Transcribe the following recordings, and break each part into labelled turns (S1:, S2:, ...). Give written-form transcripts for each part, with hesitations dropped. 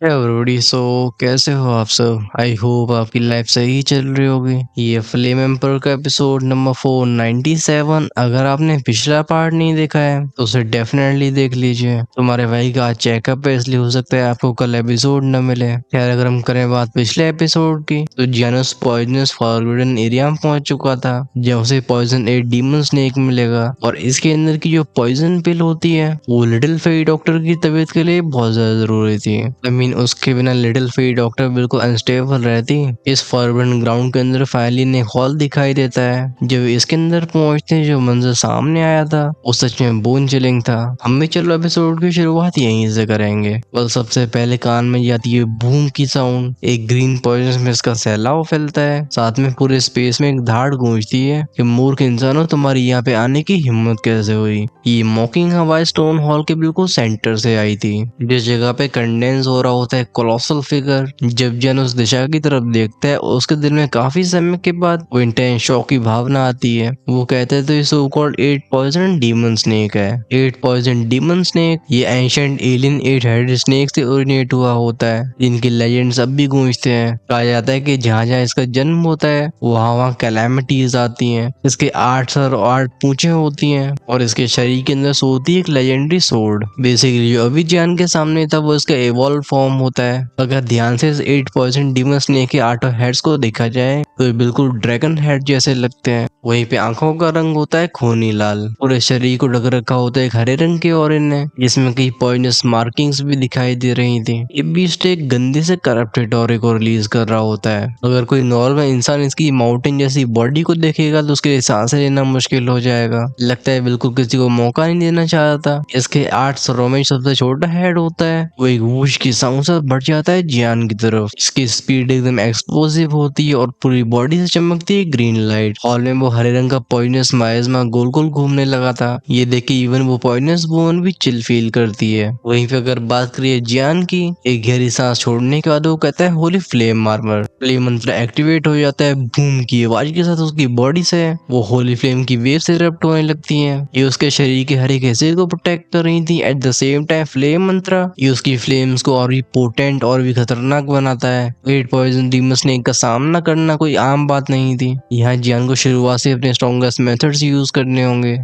S1: Everybody so कैसे हो आप सब। आई होप आपकी लाइफ सही चल रही होगी। ये फ्लेम एम्पर का एपिसोड नंबर 497। अगर आपने पिछला पार्ट नहीं देखा है तो उसे डेफिनेटली देख लीजिए। तुम्हारे भाई का आज चेकअप है, इसलिए हो सकता है आपको कल एपिसोड न मिले। खैर, अगर हम करें बात पिछले एपिसोड की तो जियानुस पॉइजनस फॉरबिडन एरिया में पहुंच चुका था, जहाँ उसे पॉइजन 8 डीमन स्नेक मिलेगा। और इसके अंदर की जो पॉइजन पिल होती है वो लिटिल फेई डॉक्टर की तबीयत के लिए बहुत ज्यादा जरूरी थी। आई मीन उसके बिना लिटिल फेई डॉक्टर बिल्कुल अनस्टेबल रहती। इस फॉरबिडन ग्राउंड के अंदर फाइनली ने हॉल दिखाई देता है। जब इसके अंदर पहुंचते हैं, जो मंजर सामने आया था वो सच में बोन चिलिंग था। हम भी चलो एपिसोड की शुरुआत यहीं से करेंगे। बल सबसे पहले कान में जाती है बूम की साउंड। एक ग्रीन पॉइजन में इसका सैलाब फैलता है, साथ में पूरे स्पेस में एक धाड़ गूंजती है कि मूर्ख इंसानों, तुम्हारी यहाँ पे आने की हिम्मत कैसे हुई। ये मॉकिंग हवाई स्टोन हॉल के बिल्कुल सेंटर से आई थी, जिस जगह पे कंडेंस हो रहा होता है कोलोसल फिगर। जब जन उस दिशा की तरफ देखता है, उसके दिल में काफी समय के बाद वो इंटेंस शॉक की भावना आती है। वो कहते हैं तो ये so called 8 poison demon snake है। 8 पॉइजन डीमन स्नेक ये एंशिएंट एलियन 8 हेडेड स्नेक से ओरिजिनेट हुआ होता है, जिनके लेजेंड्स अब भी गूंजते हैं। कहा जाता है कि जहाँ जहाँ इसका जन्म होता है वहाँ वहाँ कैलामिटीज आती हैं। इसके 8 सर और 8 पूंछें होती हैं और इसके शरीर के अंदर सोती है एक लेजेंडरी सोर्ड। बेसिकली जो अभी जान के सामने था वो इसका एवॉल्व फॉर्म होता है। अगर ध्यान से इस 8% डीमन स्नेक के 8 हेड्स को देखा जाए तो ये बिल्कुल ड्रैगन हेड जैसे लगते हैं। वहीं पे आंखों का रंग होता है खूनी लाल। पूरे शरीर को ढक रखा होता है एक हरे रंग के ऑरेंज ने, जिसमें कई पॉइजनस मार्किंग्स भी दिखाई दे रही थी। ये बीस्ट एक गंदे से करप्टेड ऑरे को रिलीज कर रहा होता है। अगर कोई नॉर्मल इंसान इसकी माउंटेन जैसी बॉडी को देखेगा तो उसके लिए सांसें लेना मुश्किल हो जाएगा। लगता है बिल्कुल किसी को मौका नहीं देना चाहता। इसके 8 सरों में सबसे छोटा हेड होता है वो एक वूश की साउंड से बढ़ जाता है जियान की तरफ। इसकी स्पीड एकदम एक्सप्लोसिव होती है और पूरी बॉडी से चमकती है ग्रीन लाइट। हॉल में वो हरे रंग का पॉइजनस माइजमा गोल गोल घूमने लगा था। ये देख के इवन वो पॉइजनस वुमन भी चिल फील करती है। वहीं पे अगर बात करिए जियान की, एक गहरी सांस छोड़ने के बाद वो कहता है होली फ्लेम मार्मर। फ्लेम मंत्र एक्टिवेट हो जाता है। बूम की आवाज के साथ उसकी बॉडी से वो होली फ्लेम की वेव से इरप्ट होने लगती है। ये उसके शरीर के हर एक हिस्से को प्रोटेक्ट कर रही थी। Eight the same time flame मंत्र ये उसकी फ्लेम्स को और भी पोटेंट और भी खतरनाक बनाता है। 8 पॉइजन डीमन स्नेक का सामना करना कोई आम बात नहीं थी। यहाँ जियान को शुरुआत से अपने स्ट्रॉन्गेस्ट मेथड्स यूज करने होंगे।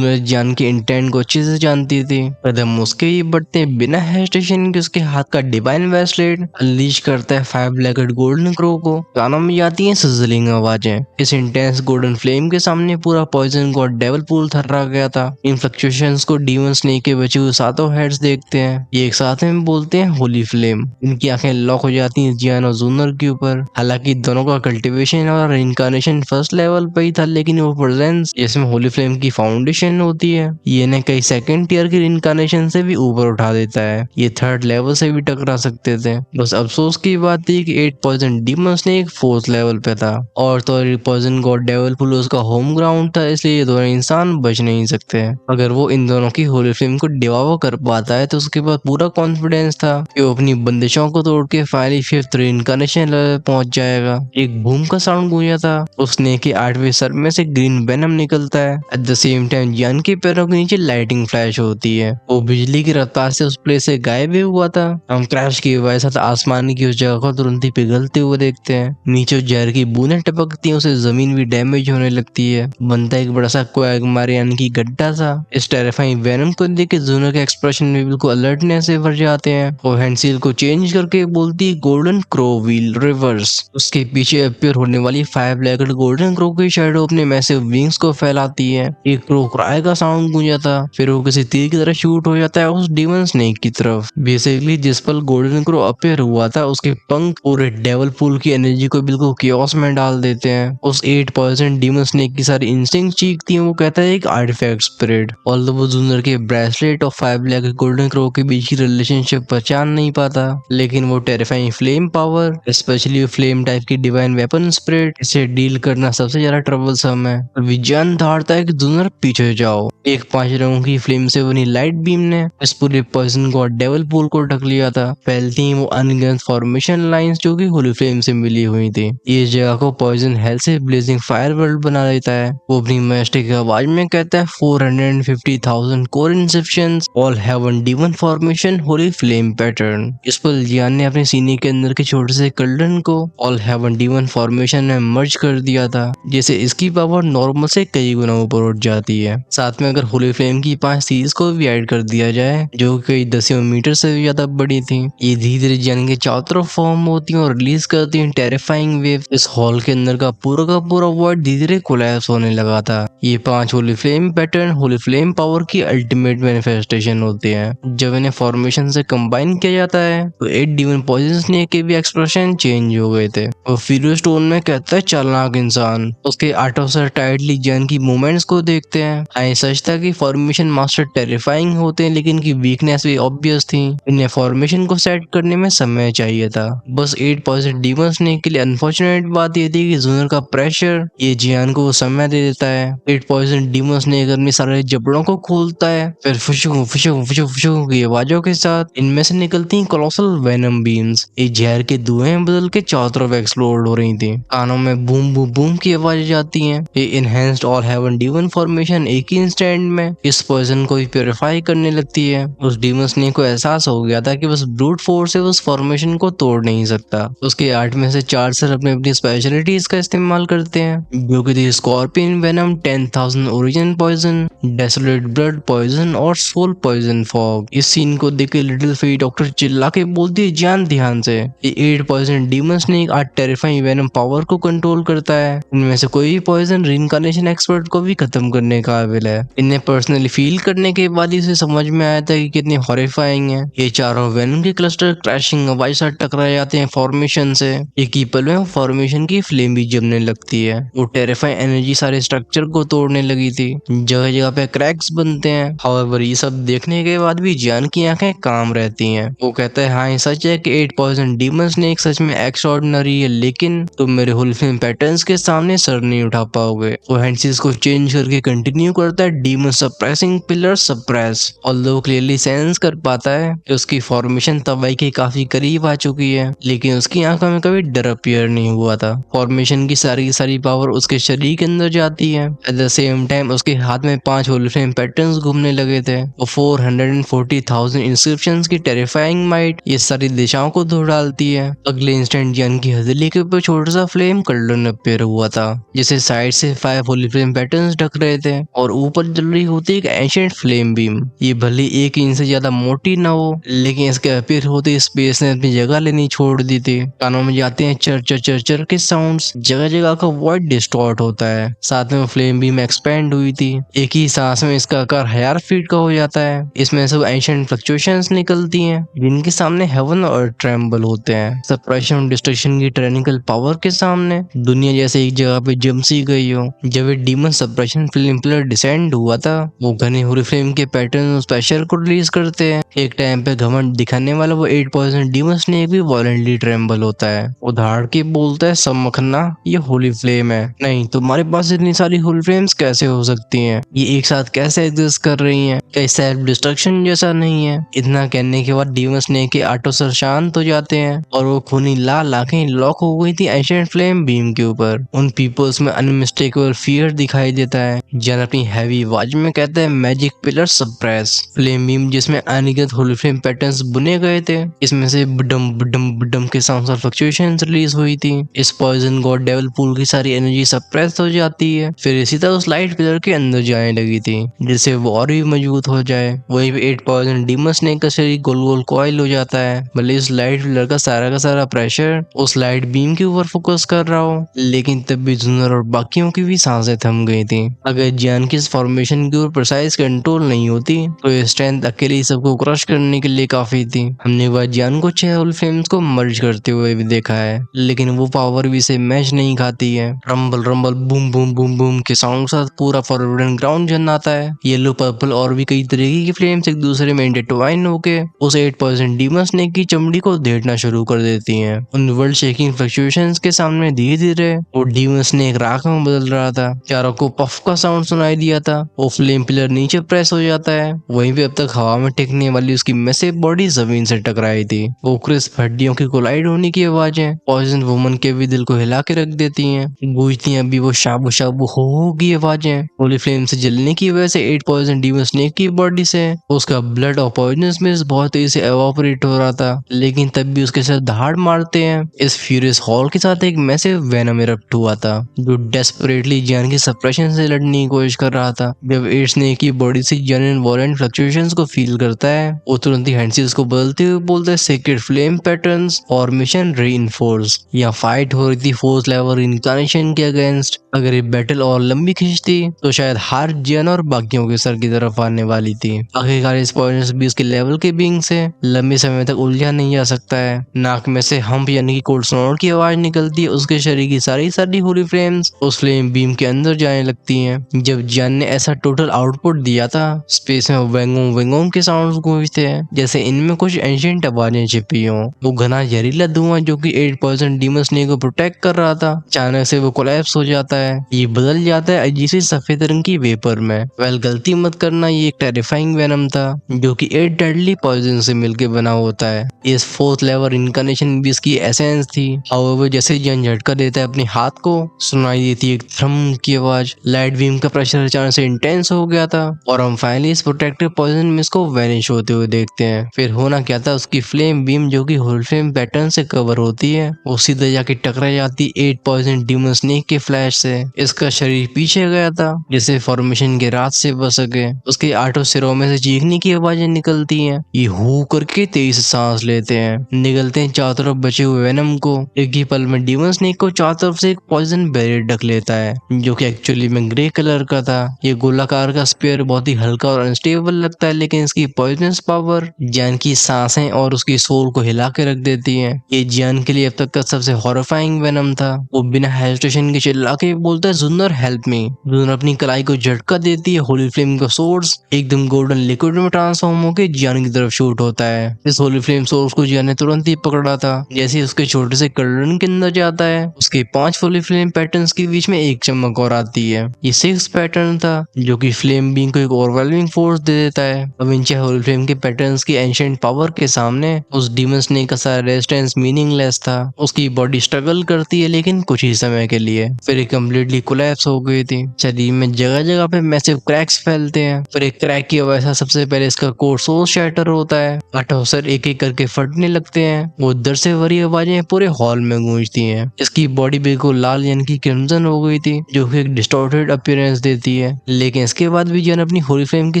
S1: जियान के इंटेंट को अच्छे से जानती थी। कदम उसके ही बढ़ते बिना हेजिटेशन के उसके हाथ का डिवाइन वेस्टलेट अनलीश करता है 5 लेगड गोल्डन क्रो को। कानों में आती है सिजलिंग आवाजें। इस इंटेंस गोल्डन फ्लेम के सामने पूरा पॉइजन गॉड डेविल पूल थर्रा गया था। इन फ्लक्चुएशंस को डीमन स्नेक के बचे हुए सातों हेड्स देखते हैं। ये एक साथ में बोलते हैं होली फ्लेम। इनकी आंखें लॉक हो जाती हैं जियान और जूनर के ऊपर। हालांकि दोनों का कल्टीवेशन और इनकारनेशन फर्स्ट लेवल पे ही था, लेकिन वो प्रेजेंस जिसमें होली फ्लेम की फाउंडेशन होती है ये इन्हें कई सेकंड टियर की इनकारनेशन से भी ऊपर उठा देता है। ये थर्ड लेवल से भी टकरा सकते थे। बस अफसोस की बात थी कि 8 poison demon snake fourth level पे था और तो पॉइजन गॉड डेविल पूल उसका होम ग्राउंड था, इसलिए ये दोनों इंसान बच नहीं सकते। अगर वो इन दोनों की होली फ्लेम को डिवावर कर पाता है तो उसके बाद पूरा कॉन्फिडेंस था कि वो अपनी बंदिशों को तोड़ के फाइनली 5th इनकारनेशन लेवल पहुंच जाएगा। एक बूम का साउंड गूंजा था। उसने के 8वें सर में से ग्रीन वेनम निकलता है। एट द सेम टाइम जियान के पैरों के नीचे लाइटिंग फ्लैश होती है। वो बिजली की रफ्तार से उस प्लेस से गायब भी हुआ था। हम क्रैश की वजह से आसमान की उस जगह को तुरंत ही पिघलते हुए देखते हैं। नीचे जहर की बूंदें टपकती हैं, उसे जमीन भी डैमेज होने लगती है। बनता एक बड़ा सा क्वैगमायर यानी कि गड्ढा सा। इस टेरिफाइंग वेनम को देख के जूनर के एक्सप्रेशन में बिल्कुल अलर्टनेस से भर जाते हैं। वो हैंडसील को चेंज करके बोलती है गोल्डन क्रो व्हील रिवर्स। उसके पीछे अपीयर होने वाली 5 लेगड गोल्डन क्रो की शैडो अपने मैसिव विंग्स को फैलाती है। एक क्रो क्राई का साउंड गूंजा था, फिर वो किसी तीर की तरह शूट हो जाता है उस डीमन स्नेक की तरफ। बेसिकली जिस पल गोल्डन क्रो अपीयर हुआ था उसके पंख पूरे डेविल पूल की एनर्जी को बिल्कुल कियोस में डाल देते हैं। उस 8% डीमन स्नेक की सारी इंस्टिंक्ट चीखती हैं। वो कहता है एक आर्टिफैक्ट स्पिरिट। ऑल्दो वो जूनर के ब्रेसलेट और 5 लेगड गोल्डन क्रो के बीच की रिलेशनशिप पहचान नहीं पाता, लेकिन वो terrifying flame power, specially flame type की डिवाइन वेपन स्पिरिट, इसे डील करना सबसे ज्यादा ट्रबलसम है। विजयन धारता है कि जूनर पीछे जाओ। एक 5 रंगों की फ्लेम से बनी लाइट बीम ने इस पूरे पॉइजन को डेवल पूल को ढक लिया था। फैलती ही वो अनगिनत फॉर्मेशन लाइंस जो कि होली फ्लेम से मिली हुई थी। ये जगह को पॉइजन हेल से ब्लेजिंग फायर वर्ल्ड बना देता है। वो अपनी मैस्टिक आवाज में कहता है 450,000 core inceptions all have one demon formation holy flame pattern. इस पर जियान ने अपने सीने के अंदर के छोटे से कल्डन को all have one demon formation में मर्ज कर दिया था, जिससे इसकी पावर नॉर्मल से कई गुना ऊपर उठ जाती है। साथ में अगर होली फ्लेम की 5 सीरीज को भी ऐड कर दिया जाए जो कई दसियों मीटर से भी ज्यादा बड़ी थी, ये धीरे धीरे जियान के चारों तरफ फॉर्म होती हैं और रिलीज करती हैं टेरिफाइंग वेव। इस हॉल के अंदर का पूरा वर्ल्ड धीरे धीरे कोलैप्स होने लगा था। ये 5 Holi flame pattern Holi flame power की अल्टीमेट मैनिफेस्टेशन होते हैं। जब इन्हें फॉर्मेशन से कंबाइन किया जाता है तो 8 डीमन पॉइजन स्नेक के भी एक्सप्रेशन चेंज हो गए थे। वो फीरो स्टोन में कहता है चालाक इंसान उसके आर्ट ऑफ सर टाइटली जियान की मूवमेंट्स को देखते हैं। हाँ, सच था कि फॉर्मेशन मास्टर टेरिफाइंग होते हैं, लेकिन इनकी वीकनेस भी ऑब्वियस थी। इन्हें फॉर्मेशन को सेट करने में समय चाहिए था। बस 8 पॉइजन डीमन स्नेक के लिए अनफॉर्चुनेट बात ये थी कि जूनियर का प्रेशर ये जियान को समय दे देता है। 8 पॉइजन डीमन स्नेक अपने सारे जबड़ों को खोलता है, फिर फुशू फुशू फुशू फुशू की आवाजों के साथ इनमें से निकलती कोलोसल वेनम बीम्स। ये जहर के धुएं बदल के चारों तरफ एक्सप्लोड हो रही थी। कानों में बूम बूम बूम की आवाजें जाती हैं। ये enhanced all heaven demon formation एक ही इंस्टेंट में इस पॉइजन को प्योरीफाई करने लगती है। उस डीमन स्नेक को एहसास हो गया था कि बस ब्रूट फोर्स से उस फॉर्मेशन को तोड़ नहीं सकता। उसके 8 में से 4 सर अपने अपनी स्पेशलिटीज का इस्तेमाल करते हैं, जो कि थी scorpion venom, 10,000 origin poison, desolate blood poison और सोल पॉइजन फॉग। इस सीन को देख के लिटिल फेरी डॉक्टर चिल्ला के बोलती है जान ध्यान से। ये 8 पॉइजन डीमन स्नेक आज टेरिफाइंग वेनम पावर को कंट्रोल करता है। इनमें से कोई भी पॉइजन रीइंकार्नेशन एक्सपर्ट को भी खत्म करने का काबिल है। इन्हें पर्सनली फील करने के बाद ही उसे समझ में आया था कि कितने हॉरिफाइंग है। ये चारों वेनम के क्लस्टर क्रैशिंग हवाई साथ टकरा जाते हैं फॉर्मेशन से। एक ही पल में फॉर्मेशन की फ्लेम भी जमने लगती है। वो टेरिफाइंग एनर्जी सारे स्ट्रक्चर को तोड़ने लगी थी। जगह जगह पे क्रैक्स बनते हैं। हाउएवर ये सब देखने के बाद भी जियान की आंखें काम रहती हैं। वो कहता है हाँ ये सच है कि 8 पॉइजन डीमन स्नेक सच में एक्स्ट्राऑर्डिनरी है, लेकिन तुम मेरे होल फ्लेम पैटर्न्स के सामने सर नहीं उठा पाओगे। वो हैंडसीज को चेंज करके कंटिन्यू करता है demon suppressing pillar suppress. Although clearly sense कर पाता है कि उसकी फॉर्मेशन तबाही के काफी करीब आ चुकी है, लेकिन उसकी आंखों में कभी डर अपीयर नहीं हुआ था। फॉर्मेशन की सारी पावर उसके शरीर के अंदर जाती है। एट द सेम टाइम उसके हाथ में 5 होल फ्लेम पैटर्न्स घूमने लगे थे। वो 440,000 इंस्क्रिप्शंस की टेरिफाइंग माइट ये सारी दिशाओं को धो डालती है। अगले इंस्टेंट जियान की हथेली के ऊपर छोटा सा फ्लेम कल्डन अपीयर हुआ था, जिसे साइड से 5 होली फ्लेम पैटर्न्स ढक रहे थे और ऊपर जल रही होती एक एंशिएंट फ्लेम बीम। ये भले 1 इंच से ज्यादा मोटी ना हो, लेकिन इसके अपीयर होते स्पेस ने अपनी जगह लेनी छोड़ दी थी। कानों में जाते हैं चर चर चर चर के साउंड्स। जगह जगह का वॉइड डिस्टॉर्ट होता है। साथ में फ्लेम बीम एक्सपेंड हुई थी। एक ही सांस में इसका आकार 1000 फीट का हो जाता है। इसमें सब एंशिएंट फ्लक्चुएशंस निकलती हैं, जिनके सामने हेवन और ट्रेम्बल होते हैं। सप्रेशन डिस्ट्रक्शन की टेक्निकल पावर के सामने दुनिया जैसे एक जगह पे जम सी गई हो। जब ये demon suppression flame pillar descend हुआ था, वो घने होली फ्लेम के पैटर्न उस प्रेशर को रिलीज करते हैं। एक टाइम पे घमंड दिखाने वाला वो 8 पॉइजन डीमन स्नेक भी वायलेंटली ट्रेम्बल होता है। उधार के बोलता है सब मखना ये होली फ्लेम है। नहीं, तुम्हारे पास इतनी सारी होली फ्लेम्स कैसे हो सकती हैं? ये एक साथ कैसे एग्जिस्ट कर रही हैं? क्या सेल्फ डिस्ट्रक्शन जैसा नहीं है? इतना कहने के बाद डीमन स्नेक के आटो सर शांत हो जाते हैं और वो खूनी लाल आंखें लॉक हो गई थी एंशिएंट फ्लेम बीम के ऊपर। उन पीपल्स में अनमिस्टेकेबल फियर दिखाई देता है। जन अपनी हैवी आवाज में कहता है magic pillar suppress. Flame beam जिसमें अनिगत होली फ्लेम पैटर्न्स बुने गए थे, इसमें से बडम बडम बडम के साउंड्स और फ्लक्चुएशंस रिलीज हुई थी। इस पॉइजन गॉड डेविल पूल की सारी एनर्जी सप्रेस हो जाती है। फिर इसी तरह उस लाइट पिलर के अंदर जाने लगी थी, जिससे वो और भी मजबूत हो जाए। वही 8 पॉइजन डीमन स्नेक का शरीर गोल गोल कॉइल हो जाता है। भले इस लाइट पिलर का सारा प्रेशर उस लाइट बीम के ऊपर फोकस कर रहा हो, लेकिन तब भी जूनर और बाकियों की भी सांसें थम गई थी। अगर जियान की इस फॉर्मेशन के ऊपर प्रिसाइज कंट्रोल नहीं होती तो ये स्ट्रेंथ अकेले ही सबको क्रश करने के लिए काफी थी। हमने वह जियान को 6 होल फ्लेम्स को मर्ज करते हुए भी देखा है, लेकिन वो पावर भी इसे मैच नहीं खाती है। Rumble rumble boom boom boom boom के साउंड के साथ पूरा फॉरवर्डन ग्राउंड जन आता है। येलो पर्पल और भी कई तरीके की फ्लेम्स एक दूसरे में इंटरट्वाइन होके उस 8% डीमन स्नेक की चमड़ी को देटना शुरू कर देती हैं। उन वर्ल्ड शेकिंग फ्लक्चुएशंस के सामने धीरे धीरे वो डीमन स्नेक राख में बदल रहा था। चारों को पफ का साउंड सुनाई दिया था। वो फ्लेम पिलर नीचे प्रेस हो जाता है। वहीं पे अब तक हवा में टेकने वाली उसकी मैसिव बॉडी जमीन से टकराई थी। वो क्रिस्प हड्डियों की कोलाइड होने की आवाजें पॉइजन वुमन के भी दिल को हिला के रख देती हैं। गूंजती हैं अभी वो शाबू शाबू हो की आवाजें। होली फ्लेम से जलने की वजह से 8 पॉइजन डीमन स्नेक की बॉडी से उसका ब्लड और पॉइजनस मिस्ट बहुत तेजी से एवापोरेट हो रहा था, लेकिन तब भी उसके साथ दहाड़ मारते हैं। इस फ्यूरियस हॉल के साथ एक मैसिव वेनम इरप्ट हुआ था जो डेस्परेटली जैन की सप्रेशन से लड़ने की कोशिश कर रहा था। जब 8 स्नेक की बॉडी से जैन इन वॉलेंट फ्लक्चुएशंस को फील करता है, वो तुरंत ही हैंडसीज को बदलते हुए बोलता है secret flame patterns formation reinforce. यहाँ फाइट हो रही थी फोर्स लेवल इनकार्नेशन के अगेंस्ट। अगर ये बैटल और लंबी खींचती तो शायद हार जैन और बाकियों के सर की तरफ आने वाली थी। आखिरकार इस पॉइजनस बीस के लेवल के बीइंग से लंबे समय तक उलझा नहीं जा सकता है। नाक में से हम्प यानी कि कोल्ड स्नोर की आवाज निकलती है। उसके शरीर की सारी होली फ्लेम्स उस फ्लेम बीम के अंदर जाने लगती हैं। जब जैन ने ऐसा टोटल आउटपुट दिया था, स्पेस में वेंगोंग वेंगोंग के साउंड्स गूंजते हैं जैसे इनमें कुछ एंशिएंट आवाजें छिपी हों। वो घना जहरीला धुआं जो कि 8% डीमन स्नेक को प्रोटेक्ट कर रहा था, अचानक से वो कोलैप्स हो जाता है। ये बदल जाता है अजीब सी सफेद रंग की वेपर में। वेल गलती मत करना, ये एक टेरिफाइंग वेनम था जो कि 8 डेडली पॉइजन से मिलकर बना होता है। इस फोर्थ लेवल इनकार्नेशन भी इसकी एसेंस थी। हाउएवर जैसे जैन झटका देता है अपने हाथ को, सुनाई देती एक थ्रम की आवाज। लाइट बीम का प्रेशर अचानक से इंटेंस हो गया था और हम फाइनली इस प्रोटेक्टिव पॉइजन मिस्ट को वैनिश होते हुए देखते हैं। फिर होना क्या था, उसकी फ्लेम बीम जो कि होल फ्लेम पैटर्न से कवर होती है, वो सीधे जाके टकरा जाती 8 पॉइजन डीमन स्नेक के फ्लैश से। इसका शरीर पीछे गया था जिसे फॉर्मेशन के रात से बच सके। उसके आठों सिरों में से चीखने की आवाजें निकलती हैं। ये हु करके तेज सांस लेते हैं, निगलते हैं चारों तरफ बचे हुए वेनम को। एक ही पल में डीमन स्नेक को चारों तरफ से एक पॉइजन बैरियर ढक लेता है जो कि एक्चुअली में ग्रे कलर का था। ये गोलाकार का स्पेयर बहुत ही हल्का और अनस्टेबल लगता है, लेकिन इसकी पॉइजनस पावर जैन की सांसें और उसकी सोल को हिला के रख देती है। ये जैन के लिए अब तक का सबसे हॉरिफाइंग वेनम था। वो बिना हेजिटेशन के चिल्ला के बोलता है जुन्नर हेल्प मी। जुन्नर अपनी कलाई को झटका देती है। होली फ्लेम का सोर्स एकदम गोल्डन लिक्विड में ट्रांसफॉर्म होकर जियान की तरफ शूट होता है। इस होली फ्लेम सोर्स को जियान ने तुरंत ही पकड़ा था। जैसे ही उसके छोटे से कर्डन के अंदर जाता है, उसके 5 होली फ्लेम पैटर्न्स के बीच में एक चमक और आती है। ये 6 पैटर्न था जो कि फ्लेम बीइंग को एक ओवरवेलमिंग फोर्स दे देता है। अब इन 6 होली फ्लेम के पैटर्न्स की एंशिएंट पावर के सामने उस डीमन स्नेक का सारा रेजिस्टेंस मीनिंगलेस था। उसकी बॉडी स्ट्रगल करती है लेकिन कुछ ही समय के लिए, फिर ये कम्प्लीटली कोलैप्स हो गई थी। शरीर में जगह जगह पे मैसिव क्रैक्स फैलते हैं। फिर एक क्रैक की वजह से सबसे पहले इसका कोर सोर्स शैटर होता है। आठों सर एक एक करके फटने लगते हैं। वो दर्द से भरी आवाजें पूरे हॉल में गूंजती हैं। इसकी बॉडी बिल्कुल लाल यानी कि क्रिम्सन हो गई थी जो कि एक डिस्टॉर्टेड अपीयरेंस देती है, लेकिन इसके बाद भी जैन अपनी होली फ्लेम की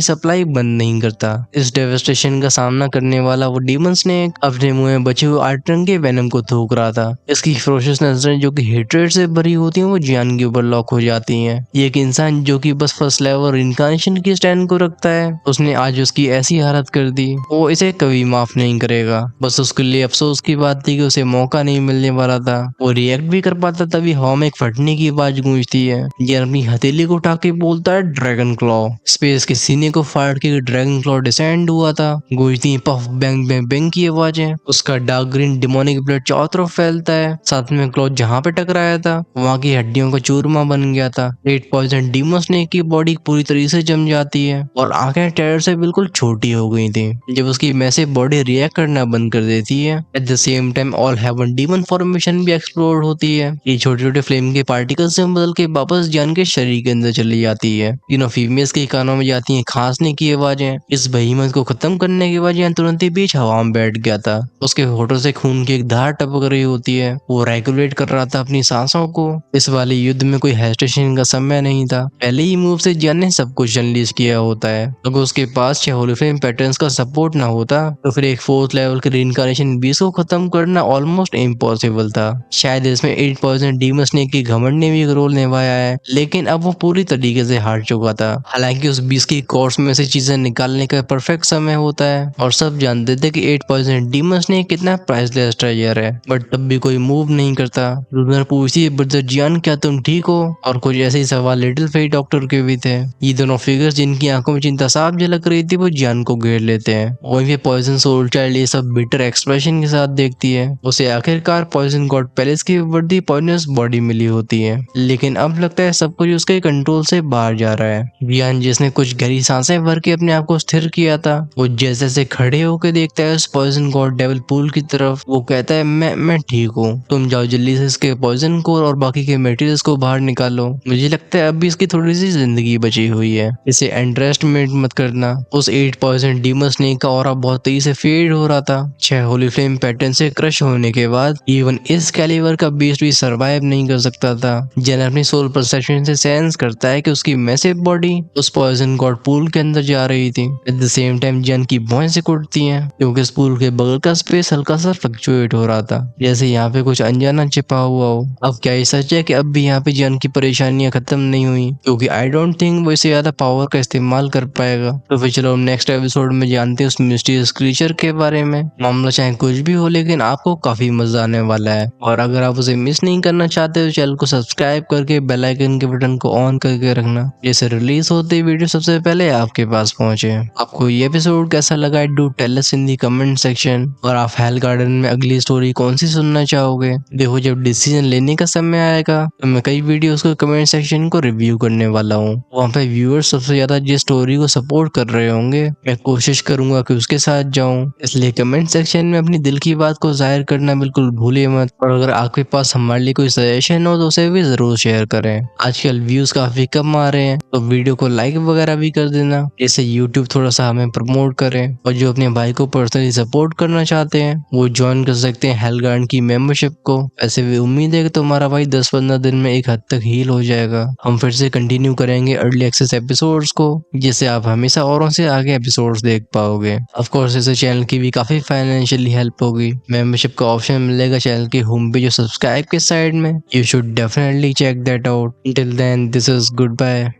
S1: सप्लाई बंद नहीं करता। इस डेवस्टेशन का सामना करने वाला वो डीमन स्नेक अपने मुंह में बचे हुए 8 रंग के वेनम को थूक रहा था। इसकी फेरोशियस नजरें जो कि हेट्रेड से भरी होती हैं वो जियान के ऊपर लॉक हो जाती हैं। ये एक इंसान जो कि बस फर्स्ट लेवल इनकार्नेशन की स्टैंड को रखता है, उसने आज उसकी ऐसी हालत कर दी, वो इसे कभी माफ नहीं करेगा। बस उसके लिए अफसोस की बात थी कि उसे मौका नहीं मिलने वाला था। वो रिएक्ट भी कर पाता, तभी हवा में एक फटने की आवाज गूंजती है। ये अपनी हथेली को उठा के बोलता है ड्रैगन क्लॉ। स्पेस के सीने को फाड़ के ड्रैगन क्लॉ डिसेंड हुआ था। गूंजती पफ बैंग बैंग बैंग की आवाजें। उसका डार्क ग्रीन डिमोनिक ब्लड चारों तरफ फैलता है। साथ में क्लॉ जहाँ पे टकराया था वहाँ की हड्डियों का चूरमा बन गया था। 8% डीमन स्नेक की बॉडी पूरी तरीके से जम जाती है और आंखें टेरर से बिल्कुल छोटी हो गई थी। जब उसकी मैसिव बॉडी रिएक्ट करना बंद कर देती है, at the same time all heaven demon formation भी एक्सप्लोर होती है। ये छोटे छोटे फ्लेम के पार्टिकल्स से बदल के वापस जान के शरीर के अंदर चली जाती है। तीनों फीमेल्स के कानों में जाती है खांसने की आवाजें। इस बहीमत को खत्म करने के बाद जान तुरंत ही बीच हवा में बैठ गया था। उसके होठों से खून की एक धार टपक रही होती है। वो रेगुलेट कर रहा था अपनी सांसों को। इस वाले युद्ध में कोई हेजिटेशन का समय नहीं था। पहले ही मूव से जैन ने सब कुछ अनलीश किया होता है। अगर उसके पास 6 होली फ्लेम पैटर्न्स का सपोर्ट ना होता तो फिर एक 4th लेवल के रीइनकार्नेशन बीस्ट को खत्म करना ऑलमोस्ट इम्पॉसिबल था। शायद इसमें 8% डीमन स्नेक की घमंड ने भी एक रोल निभाया है, लेकिन अब वो पूरी तरीके से हार चुका था। हालांकि उस बीस्ट की कोर्स में से चीजें निकालने का परफेक्ट समय होता है और सब जानते थे कि 8% डीमन स्नेक कितना प्राइसलेस ट्रेजर है, बट तब भी कोई मूव नहीं करता। रुनर पूछती है ब्रदर जियान क्या तुम ठीक हो, और कुछ ऐसे ही सवाल लिटिल फेई डॉक्टर के भी थे। ये दोनों फिगर्स जिनकी आंखों में चिंता साफ झलक रही थी वो जियान को घेर लेते हैं। वहीं पे पॉइजन सोल चाइल्ड ये सब बिटर एक्सप्रेशन के साथ देखती है। उसे आखिरकार पॉइजन गॉड पैलेस की वर्दी पॉइजनस बॉडी मिली होती है, लेकिन अब लगता है सब कुछ उसके कंट्रोल से बाहर जा रहा है। जियान जिसने कुछ गहरी सांसें भर के अपने आप को स्थिर किया था, वो जैसे जैसे खड़े होकर देखता है उस पॉइजन गॉड डेविल पूल की तरफ, वो कहता है मैं ठीक हूँ, तुम जाओ जल्दी से इसके पॉइजन कोर और बाकी के मटेरियल्स को बाहर निकालो। मुझे लगता है अभी इसकी थोड़ी सी जिंदगी बची हुई है, इसे अंडरएस्टिमेट मत करना। उस 8% डीमन स्नेक का ऑरा बहुत तेजी से फेड हो रहा था। 6 होली फ्लेम पैटर्न से क्रश होने के बाद इवन इस कैलिबर का बीस्ट भी सरवाइव नहीं कर सकता था। जैन अपनी सोल परसेप्शन से सेंस करता है कि उसकी मैसिव बॉडी उस पॉइजन गॉड पूल के अंदर जा रही थी। Eight the same time Jain की भौं से उठती हैं क्योंकि इस पूल के बगल का स्पेस हल्का सा फ्लक्चुएट हो रहा था, जैसे यहाँ पे कुछ अनजाना छिपा हुआ हो। अब क्या ये सच है कि अब भी यहाँ पे जैन की परेशानियां खत्म नहीं हुई? क्योंकि आई डोंट थिंक वो इससे ज्यादा पावर का इस्तेमाल कर पाएगा। तो फिर चलो नेक्स्ट एपिसोड में जानते हैं उस मिस्टीरियस क्रीचर के बारे में। मामला चाहे कुछ भी हो लेकिन आपको काफी मजा आने वाला है। और अगर आप उसे मिस नहीं करना चाहते तो चैनल को सब्सक्राइब करके बेल आइकन के बटन को ऑन करके रखना, जैसे रिलीज होते ही वीडियो सबसे पहले आपके पास पहुंचे। आपको ये एपिसोड कैसा लगा do tell us in the comment section. और आप हेल गार्डन में अगली स्टोरी कौन सी सुनना चाहोगे? देखो जब डिसीजन लेने का समय आएगा तो मैं कई वीडियोस को कमेंट सेक्शन को रिव्यू करने वाला हूँ। वहाँ पे व्यूअर्स सबसे ज्यादा जिस स्टोरी को सपोर्ट कर रहे होंगे मैं कोशिश करूंगा कि उसके साथ जाऊं। इसलिए कमेंट सेक्शन में अपनी दिल की बात को जाहिर करना बिल्कुल भूलिए मत। और अगर आपके पास हमारे लिए कोई सजेशन हो तो उसे भी जरूर शेयर करें। आजकल व्यूज काफी कम आ रहे हैं तो वीडियो को लाइक वगैरह भी कर देना, जैसे यूट्यूब थोड़ा सा हमें प्रमोट करे। और जो अपने भाई को पर्सनली सपोर्ट करना चाहते हैं वो ज्वाइन कर सकते हैं हेल गार्डन की मेंबरशिप को। ऐसे भी उम्मीद है कि तुम्हारा भाई 10-15 दिन में एक हद तक हील हो जाएगा। हम फिर से कंटिन्यू करेंगे अर्ली एक्सेस एपिसोड्स को, जिससे आप हमेशा औरों से आगे एपिसोड्स देख पाओगे। ऑफ कोर्स इससे चैनल की भी काफी फाइनेंशियली हेल्प होगी। मेंबरशिप का ऑप्शन मिलेगा चैनल के होम पेज और सब्सक्राइब के साइड में। You should definitely check that out. Till then this is good bye.